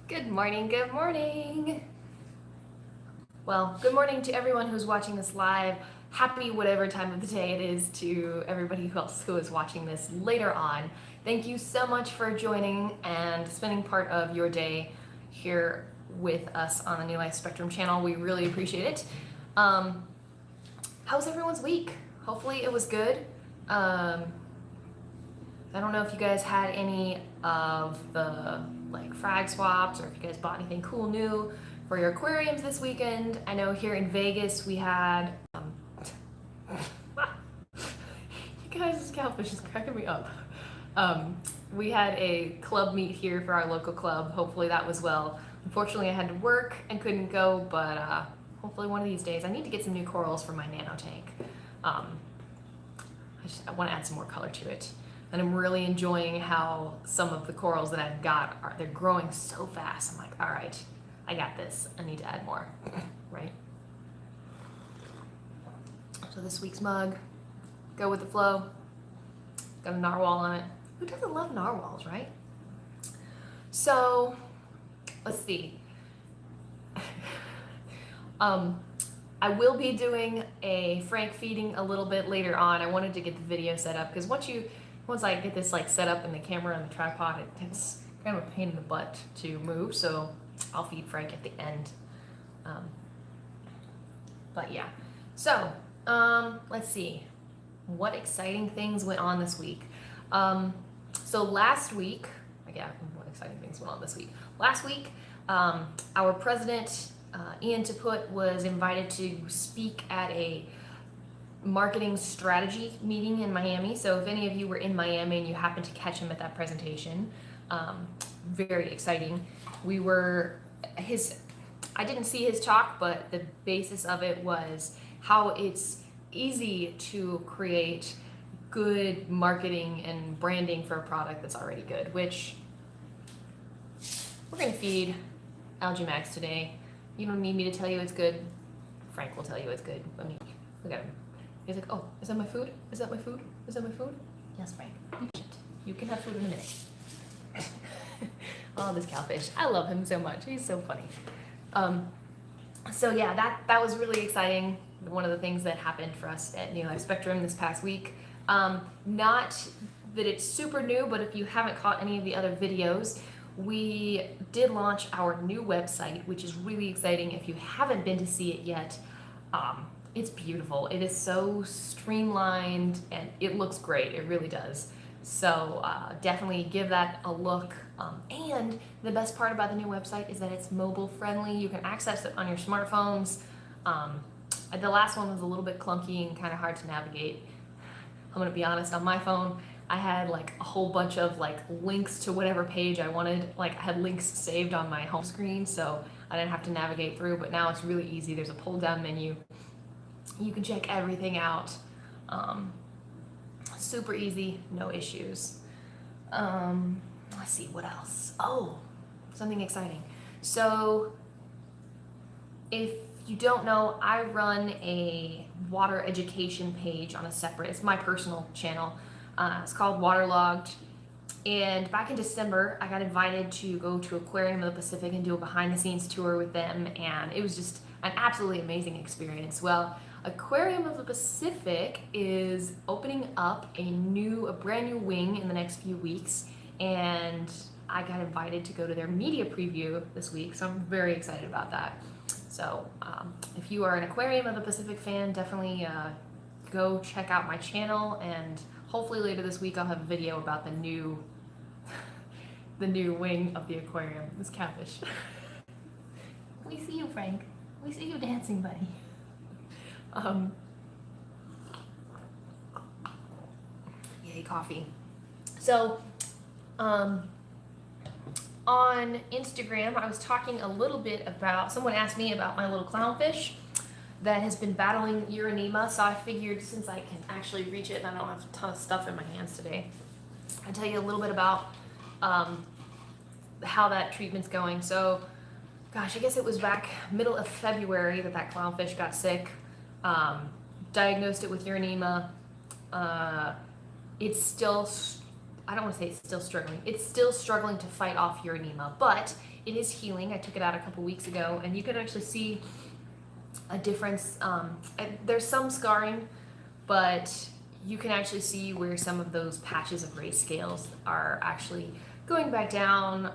Good morning, good morning. Well, good morning to everyone who's watching this live. Happy whatever time of the day it is to everybody else who is watching this later on. Thank you so much for joining and spending part of your day here with us on the New Life Spectrum channel. We really appreciate it. How's everyone's week? Hopefully it was good. I don't know if you guys had any of the frag swaps or if you guys bought anything cool new for your aquariums this weekend. I know here in Vegas we had you guys, this cowfish is cracking me up. We had a club meet here for our local club. Hopefully that was well. Unfortunately I had to work and couldn't go, but hopefully one of these days. I need to get some new corals for my nano tank. I want to add some more color to it. And I'm really enjoying how some of the corals that I've got, they're growing so fast. I'm like, all right, I got this. I need to add more, right? So this week's mug, go with the flow. Got a narwhal on it. Who doesn't love narwhals, right? So, let's see. I will be doing a Frank feeding a little bit later on. I wanted to get the video set up because once I get this set up in the camera and the tripod, it's kind of a pain in the butt to move, so I'll feed Frank at the end. But yeah, so let's see, what exciting things went on this week. So last week, what exciting things went on this week? Last week, our president, Ian Taput, was invited to speak at a marketing strategy meeting in Miami. So if any of you were in Miami and you happened to catch him at that presentation, very exciting. I didn't see his talk, but the basis of it was how it's easy to create good marketing and branding for a product that's already good, which we're gonna feed Algae Max today. You don't need me to tell you it's good. Frank will tell you it's good. Let me look at him. He's like, oh, is that my food? Is that my food? Is that my food? Yes, Frank. You can have food in a minute. Oh, this cowfish. I love him so much. He's so funny. So yeah, that was really exciting. One of the things that happened for us at New Life Spectrum this past week. Not that it's super new, but if you haven't caught any of the other videos, we did launch our new website, which is really exciting. If you haven't been to see it yet, it's beautiful. It is so streamlined and it looks great. It really does. So definitely give that a look. And the best part about the new website is that it's mobile friendly. You can access it on your smartphones. The last one was a little bit clunky and kind of hard to navigate. I'm gonna be honest, on my phone, I had a whole bunch of links to whatever page I wanted. I had links saved on my home screen, so I didn't have to navigate through, but now it's really easy. There's a pull down menu. You can check everything out. Super easy, no issues. Let's see, what else? Oh, something exciting. So if you don't know, I run a water education page on it's my personal channel. It's called Waterlogged. And back in December, I got invited to go to Aquarium of the Pacific and do a behind the scenes tour with them. And it was just an absolutely amazing experience. Well, Aquarium of the Pacific is opening up a brand new wing in the next few weeks. And I got invited to go to their media preview this week. So I'm very excited about that. So if you are an Aquarium of the Pacific fan, definitely go check out my channel, and hopefully later this week I'll have a video about the new wing of the aquarium. This cowfish. We see you, Frank. We see you dancing, buddy. Yay, coffee. So, on Instagram, I was talking a little bit about, someone asked me about my little clownfish that has been battling uranema, so I figured since I can actually reach it and I don't have a ton of stuff in my hands today, I'll tell you a little bit about how that treatment's going. So, gosh, I guess it was back middle of February that clownfish got sick. Diagnosed it with uranema. It's still I don't want to say it's still struggling. It's still struggling to fight off your edema, but it is healing. I took it out a couple weeks ago, and you can actually see a difference. There's some scarring, but you can actually see where some of those patches of raised scales are actually going back down.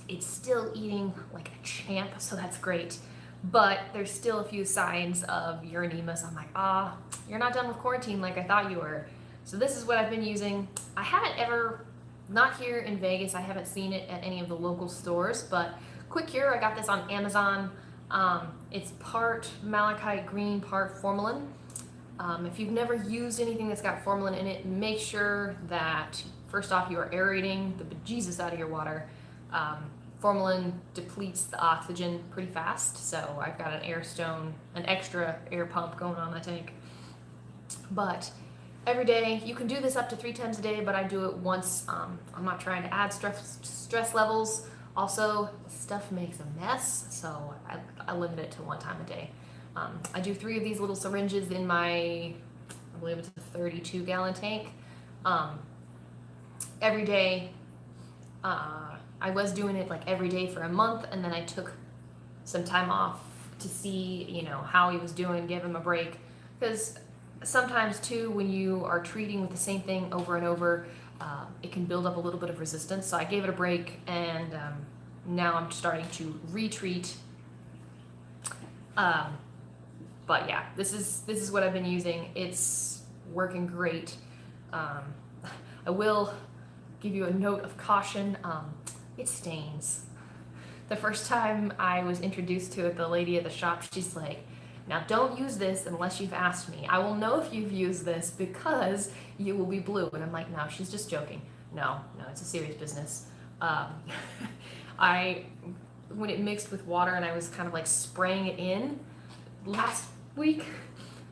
It's still eating like a champ, so that's great. But there's still a few signs of your edema, so I'm like, you're not done with quarantine like I thought you were. So this is what I've been using. I haven't ever, not here in Vegas, I haven't seen it at any of the local stores, but Quick Cure, I got this on Amazon. It's part malachite green, part formalin. If you've never used anything that's got formalin in it, make sure that first off you are aerating the bejesus out of your water. Formalin depletes the oxygen pretty fast, so I've got an extra air pump going on my tank. But every day, you can do this up to 3 times a day, but I do it once. I'm not trying to add stress levels. Also, stuff makes a mess, so I limit it to 1 time a day. I do 3 of these little syringes in my, I believe it's a 32-gallon tank. Every day, I was doing it like every day for a month, and then I took some time off to see, how he was doing, give him a break. Because sometimes too, when you are treating with the same thing over and over, it can build up a little bit of resistance. So I gave it a break, and now I'm starting to retreat. But yeah, this is what I've been using. It's working great. I will give you a note of caution. It stains. The first time I was introduced to it, the lady at the shop, she's like, now don't use this unless you've asked me. I will know if you've used this because you will be blue. And I'm like, no, she's just joking. No, it's a serious business. When it mixed with water and I was kind of like spraying it in, last week,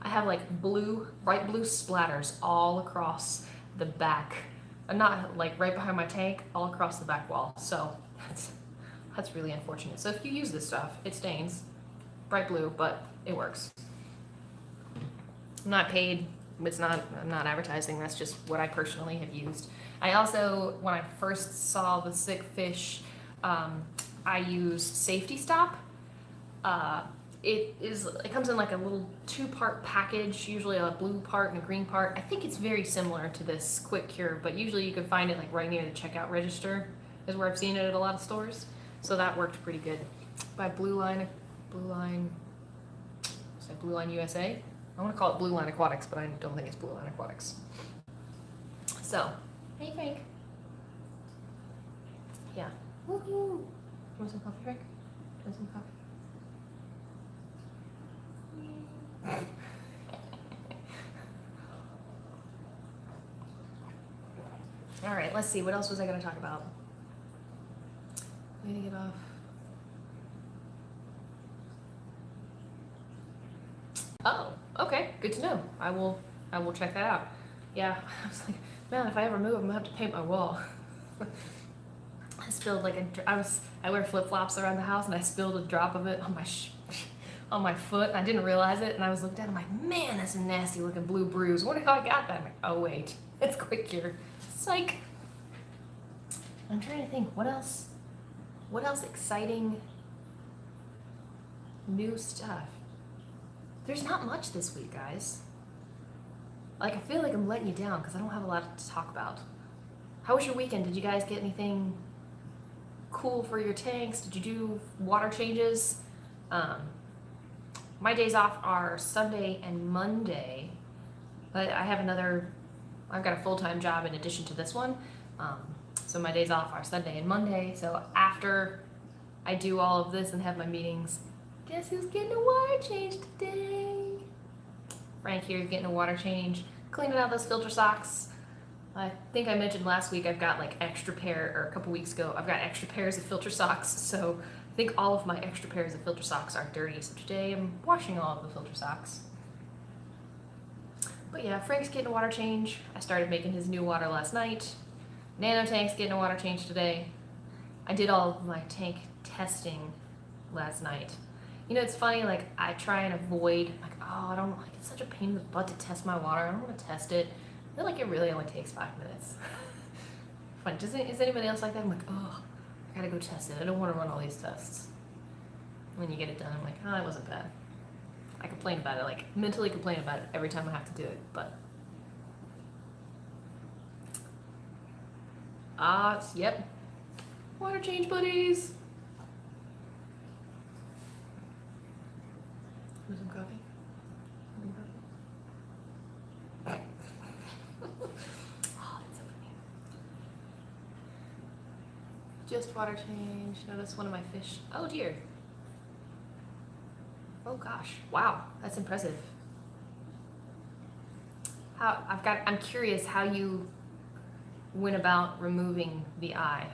I have like bright blue splatters all across the back. Not like right behind my tank, all across the back wall. So that's really unfortunate. So if you use this stuff, it stains bright blue, but it works. I'm not paid. I'm not advertising. That's just what I personally have used. I also, when I first saw the sick fish, I used Safety Stop. It comes in like a little 2-part package, usually a blue part and a green part. I think it's very similar to this Quick Cure, but usually you can find it like right near the checkout register is where I've seen it at a lot of stores. So that worked pretty good. By Blue Line USA. I want to call it Blue Line Aquatics, but I don't think it's Blue Line Aquatics. So, hey Frank. Yeah. Woohoo! You want some coffee, Frank? You want some coffee? All right, let's see. What else was I going to talk about? Way to get off. Oh, okay. Good to know. I will check that out. Yeah, I was like, man, if I ever move, I'm gonna have to paint my wall. I spilled I wear flip flops around the house, and I spilled a drop of it on my foot, and I didn't realize it, and I was looking at it, I'm like, man, that's a nasty looking blue bruise. Wonder how I got that. I'm like, oh wait, it's Quick Cure. Psych. I'm trying to think, what else exciting new stuff? There's not much this week, guys. Like, I feel like I'm letting you down because I don't have a lot to talk about. How was your weekend? Did you guys get anything cool for your tanks? Did you do water changes? My days off are Sunday and Monday, but I've got a full-time job in addition to this one. So my days off are Sunday and Monday. So after I do all of this and have my meetings, guess who's getting a water change today? Frank here is getting a water change, cleaning out those filter socks. I think I mentioned last week I've got like a couple weeks ago, I've got extra pairs of filter socks. So I think all of my extra pairs of filter socks are dirty. So today I'm washing all of the filter socks. But yeah, Frank's getting a water change. I started making his new water last night. Nano Tank's getting a water change today. I did all of my tank testing last night. You know, it's funny, like, I try and avoid, like, oh, I don't, like, it's such a pain in the butt to test my water. I don't want to test it. feel like it really only takes 5 minutes. Fun. Is anybody else like that? I'm like, oh, I gotta go test it. I don't want to run all these tests. When you get it done, I'm like, oh, it wasn't bad. I complain about it, like mentally complain about it every time I have to do it, but. Yep. Water change buddies. Want some coffee? Oh, that's so funny. Just water change. Notice one of my fish. Oh dear. Oh gosh. Wow. That's impressive. I'm curious how you went about removing the eye.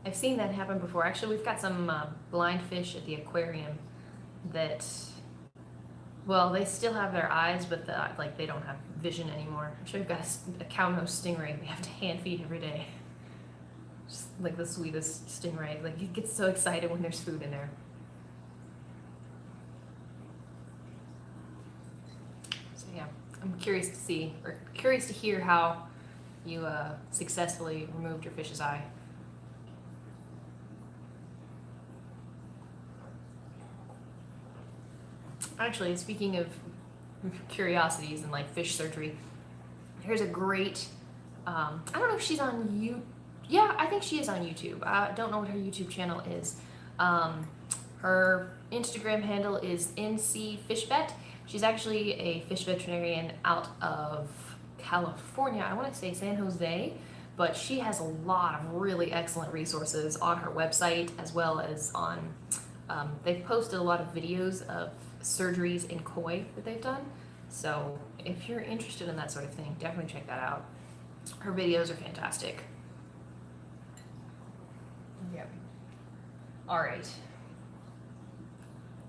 I've seen that happen before. Actually, we've got some blind fish at the aquarium that, well, they still have their eyes, but they don't have vision anymore. Actually, we've got a cow-nose stingray we have to hand feed every day. Just like the sweetest stingray. Like, he gets so excited when there's food in there. So yeah, I'm curious to hear how you successfully removed your fish's eye. Actually, speaking of curiosities and like fish surgery, here's a great, I don't know if she's on YouTube. Yeah, I think she is on YouTube. I don't know what her YouTube channel is. Her Instagram handle is NCFishVet. She's actually a fish veterinarian out of California. I want to say San Jose, but she has a lot of really excellent resources on her website as well as on, they've posted a lot of videos of surgeries in koi that they've done. So if you're interested in that sort of thing, definitely check that out. Her videos are fantastic. Yep. All right.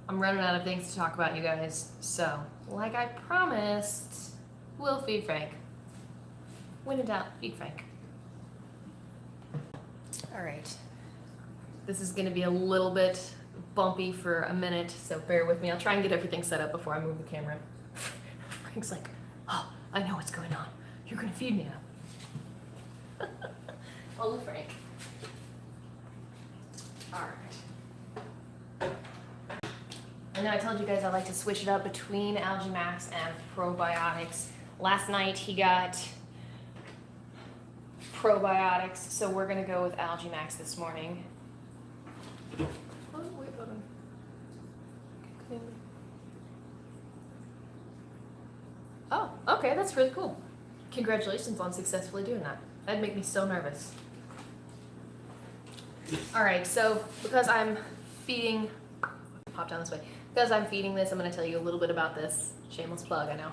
I'm running out of things to talk about, you guys. So, like I promised, we'll feed Frank. When in doubt, feed Frank. All right. This is going to be a little bit bumpy for a minute, so bear with me. I'll try and get everything set up before I move the camera. Frank's like, oh, I know what's going on. You're going to feed me now. Oh, Frank. All right. I know I told you guys I like to switch it up between Algae Max and probiotics. Last night he got probiotics, so we're going to go with Algae Max this morning. Oh, wait, hold on. Okay. Oh, okay, that's really cool. Congratulations on successfully doing that. That'd make me so nervous. All right, so because I'm feeding, pop down this way. Because I'm feeding this, I'm going to tell you a little bit about this. Shameless plug, I know.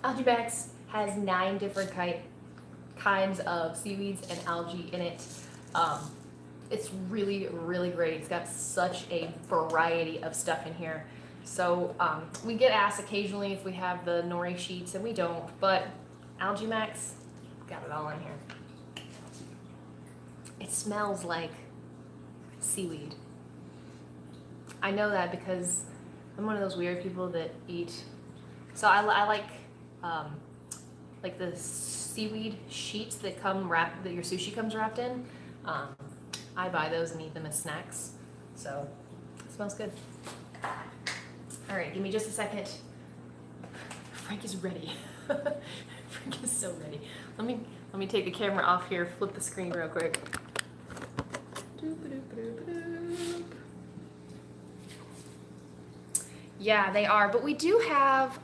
Algae Max has 9 different kinds of seaweeds and algae in it. It's really, really great. It's got such a variety of stuff in here. So we get asked occasionally if we have the nori sheets, and we don't, but Algae Max got it all in here. It smells like seaweed. I know that because I'm one of those weird people that eat. So I like the seaweed sheets that come wrapped, that your sushi comes wrapped in. I buy those and eat them as snacks. So it smells good. All right, give me just a second. Frank is ready. Frank is so ready. Let me take the camera off here, flip the screen real quick. Yeah, they are, but we do have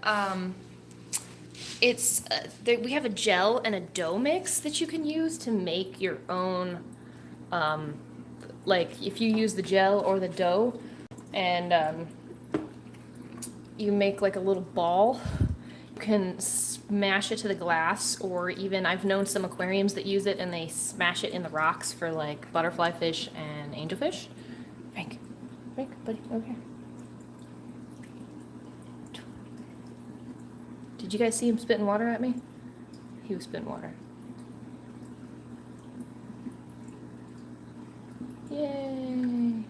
we have a gel and a dough mix that you can use to make your own. Like if you use the gel or the dough, and you make like a little ball, you can smash it to the glass, or even I've known some aquariums that use it and they smash it in the rocks for like butterfly fish and angelfish. Frank, buddy, over here. Did you guys see him spitting water at me? He was spitting water. Yay!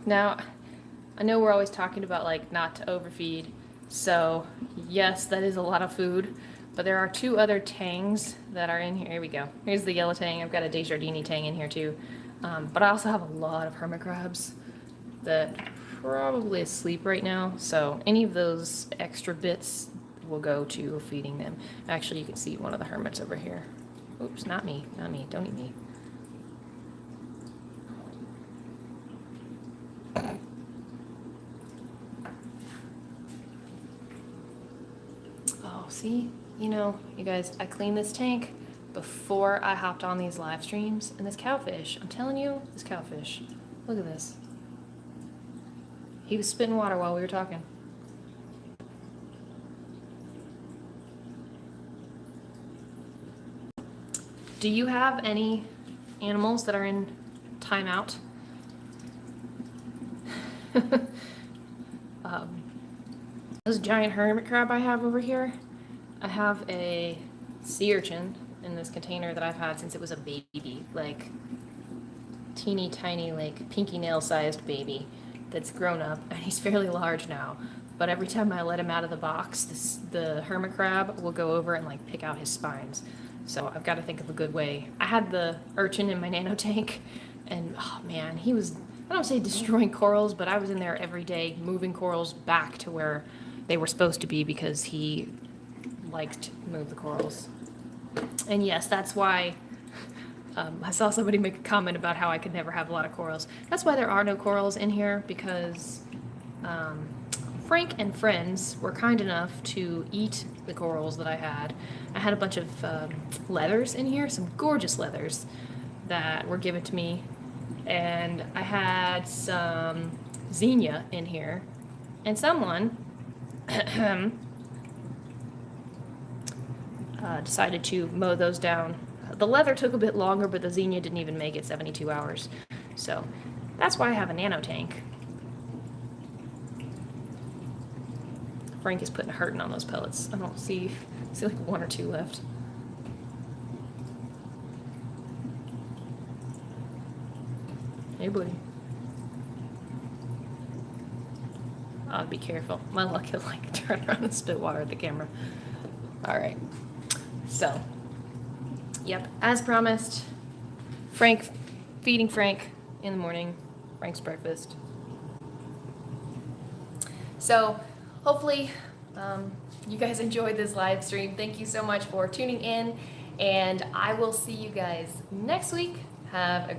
Now, I know we're always talking about like not to overfeed, so yes, that is a lot of food, but there are 2 other tangs that are in here. Here we go. Here's the yellow tang. I've got a Desjardins tang in here too, but I also have a lot of hermit crabs that probably asleep right now, so any of those extra bits will go to feeding them. Actually, you can see one of the hermits over here. Oops, not me, don't eat me. Oh, see, you know, you guys, I cleaned this tank before I hopped on these live streams, and this cowfish, I'm telling you, this cowfish, look at this. He was spitting water while we were talking. Do you have any animals that are in timeout? This giant hermit crab I have over here, I have a sea urchin in this container that I've had since it was a baby, like teeny tiny, like pinky nail sized baby that's grown up, and he's fairly large now. But every time I let him out of the box, the hermit crab will go over and like pick out his spines. So I've got to think of a good way. I had the urchin in my nano tank, and oh man, he was, I don't say destroying corals, but I was in there every day moving corals back to where they were supposed to be because he liked to move the corals. And yes, that's why I saw somebody make a comment about how I could never have a lot of corals. That's why there are no corals in here, because Frank and friends were kind enough to eat the corals that I had. I had a bunch of leathers in here, some gorgeous leathers that were given to me. And I had some zinnia in here. And someone decided to mow those down. The leather took a bit longer, but the zinnia didn't even make it 72 hours. So that's why I have a nano tank. Frank is putting a hurting on those pellets. I don't see like 1 or 2 left. Hey, buddy. I'll be careful. My luck, he'll like turn around and spit water at the camera. All right. So, yep, as promised, feeding Frank in the morning, Frank's breakfast. So, hopefully, you guys enjoyed this live stream. Thank you so much for tuning in, and I will see you guys next week. Have a